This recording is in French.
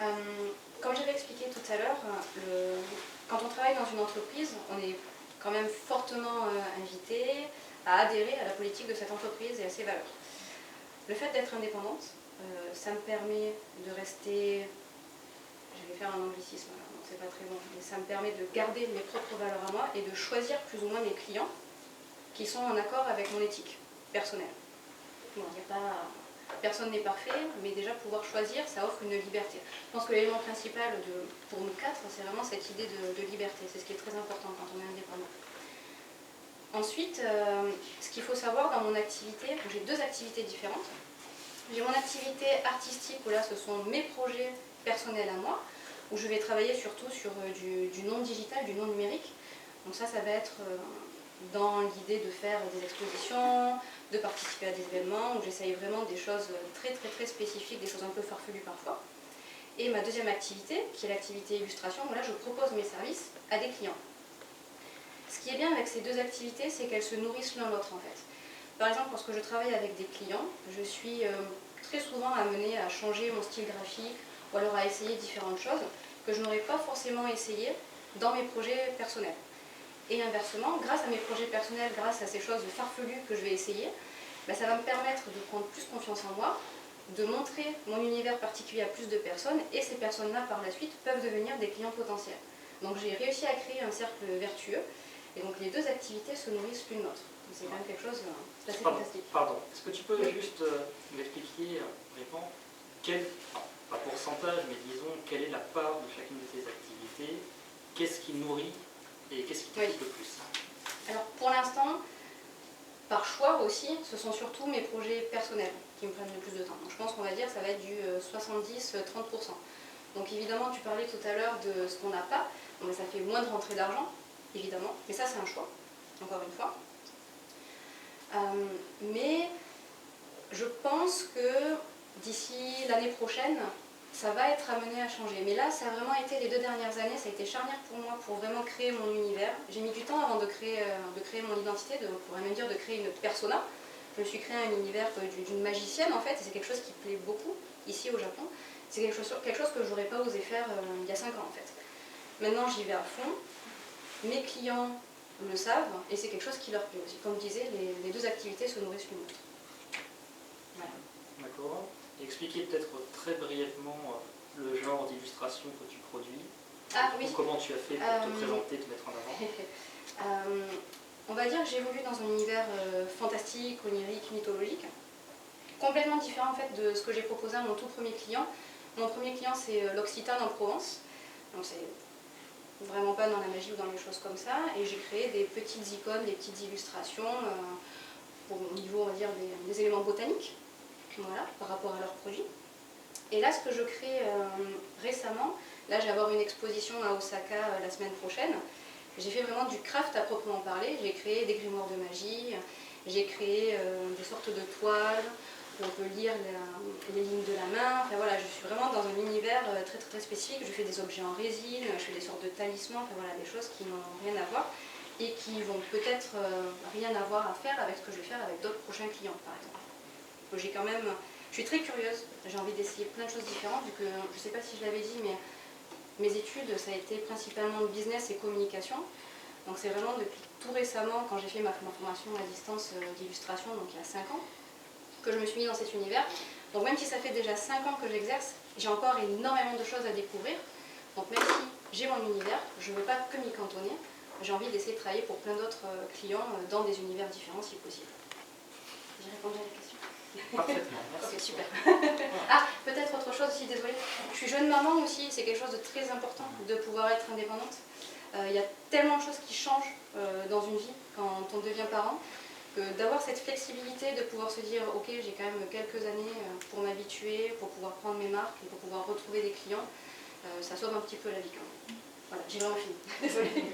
Comme j'avais expliqué tout à l'heure, quand on travaille dans une entreprise, on est quand même fortement invité à adhérer à la politique de cette entreprise et à ses valeurs. Le fait d'être indépendante, ça me permet de rester, je vais faire un anglicisme, donc c'est pas très bon, mais ça me permet de garder mes propres valeurs à moi et de choisir plus ou moins mes clients qui sont en accord avec mon éthique personnelle. Bon, il n'y a pas... Personne n'est parfait, mais déjà pouvoir choisir, ça offre une liberté. Je pense que l'élément principal pour nous quatre, c'est vraiment cette idée de liberté. C'est ce qui est très important quand on est indépendant. Ensuite, ce qu'il faut savoir dans mon activité, j'ai deux activités différentes. J'ai mon activité artistique où là ce sont mes projets personnels à moi, où je vais travailler surtout sur du non digital, du non numérique. Donc ça va être dans l'idée de faire des expositions, de participer à des événements, où j'essaye vraiment des choses très spécifiques, des choses un peu farfelues parfois. Et ma deuxième activité, qui est l'activité illustration, où là je propose mes services à des clients. Ce qui est bien avec ces deux activités, c'est qu'elles se nourrissent l'un l'autre en fait. Par exemple, lorsque je travaille avec des clients, je suis très souvent amenée à changer mon style graphique ou alors à essayer différentes choses que je n'aurais pas forcément essayé dans mes projets personnels. Et inversement, grâce à mes projets personnels, grâce à ces choses farfelues que je vais essayer, ça va me permettre de prendre plus confiance en moi, de montrer mon univers particulier à plus de personnes, et ces personnes-là, par la suite, peuvent devenir des clients potentiels. Donc j'ai réussi à créer un cercle vertueux, et donc les deux activités se nourrissent l'une l'autre. C'est quand même quelque chose d'assez fantastique. Pardon, est-ce que tu peux juste m'expliquer, répondre, pas pourcentage, mais disons, quelle est la part de chacune de tes activités, qu'est-ce qui nourrit et qu'est-ce qui t'occupe le plus? Alors pour l'instant, par choix aussi, ce sont surtout mes projets personnels qui me prennent le plus de temps. Donc je pense qu'on va dire que ça va être du 70-30%. Donc évidemment, tu parlais tout à l'heure de ce qu'on n'a pas. Bon, ça fait moins de rentrée d'argent, évidemment, mais ça c'est un choix, encore une fois. Mais je pense que d'ici l'année prochaine, ça va être amené à changer. Mais là, ça a vraiment été les 2 dernières années, ça a été charnière pour moi pour vraiment créer mon univers. J'ai mis du temps avant de créer mon identité, on pourrait même dire de créer une persona. Je me suis créé un univers d'une magicienne en fait, et c'est quelque chose qui plaît beaucoup ici au Japon. C'est quelque chose que je n'aurais pas osé faire il y a 5 ans en fait. Maintenant, j'y vais à fond. Mes clients le savent, et c'est quelque chose qui leur plaît aussi. Comme je disais, les deux activités se nourrissent l'une l'autre. Voilà. D'accord. Expliquez peut-être très brièvement le genre d'illustration que tu produis, oui. Comment tu as fait pour te présenter, te mettre en avant. On va dire que j'évolue dans un univers fantastique, onirique, mythologique, complètement différent en fait de ce que j'ai proposé à mon tout premier client. Mon premier client c'est l'Occitane en Provence, donc c'est vraiment pas dans la magie ou dans les choses comme ça, et j'ai créé des petites icônes, des petites illustrations au niveau on va dire des éléments botaniques, voilà, par rapport à leurs produits. Et là, ce que je crée récemment, là je vais avoir une exposition à Osaka la semaine prochaine. J'ai fait vraiment du craft à proprement parler. J'ai créé des grimoires de magie, j'ai créé des sortes de toiles où on peut lire les lignes de la main. Enfin, voilà, je suis vraiment dans un univers très spécifique. Je fais des objets en résine, je fais des sortes de talismans, enfin, voilà, des choses qui n'ont rien à voir et qui vont peut-être rien avoir à faire avec ce que je vais faire avec d'autres prochains clients, par exemple. J'ai quand même... Je suis très curieuse, j'ai envie d'essayer plein de choses différentes, vu que, je ne sais pas si je l'avais dit, mais mes études, ça a été principalement de business et communication. Donc c'est vraiment depuis tout récemment, quand j'ai fait ma formation à distance d'illustration, donc il y a 5 ans, que je me suis mis dans cet univers. Donc même si ça fait déjà 5 ans que j'exerce, j'ai encore énormément de choses à découvrir. Donc même si j'ai mon univers, je ne veux pas que m'y cantonner. J'ai envie d'essayer de travailler pour plein d'autres clients dans des univers différents si possible. J'ai répondu à la question. Parfaitement, merci. Ok, super. Peut-être autre chose aussi, désolée. Je suis jeune maman aussi, c'est quelque chose de très important de pouvoir être indépendante. Il y a tellement de choses qui changent dans une vie quand on devient parent, que d'avoir cette flexibilité, de pouvoir se dire ok, j'ai quand même quelques années pour m'habituer, pour pouvoir prendre mes marques et pour pouvoir retrouver des clients, ça sauve un petit peu la vie quand même. Voilà, j'ai vraiment fini. Désolée.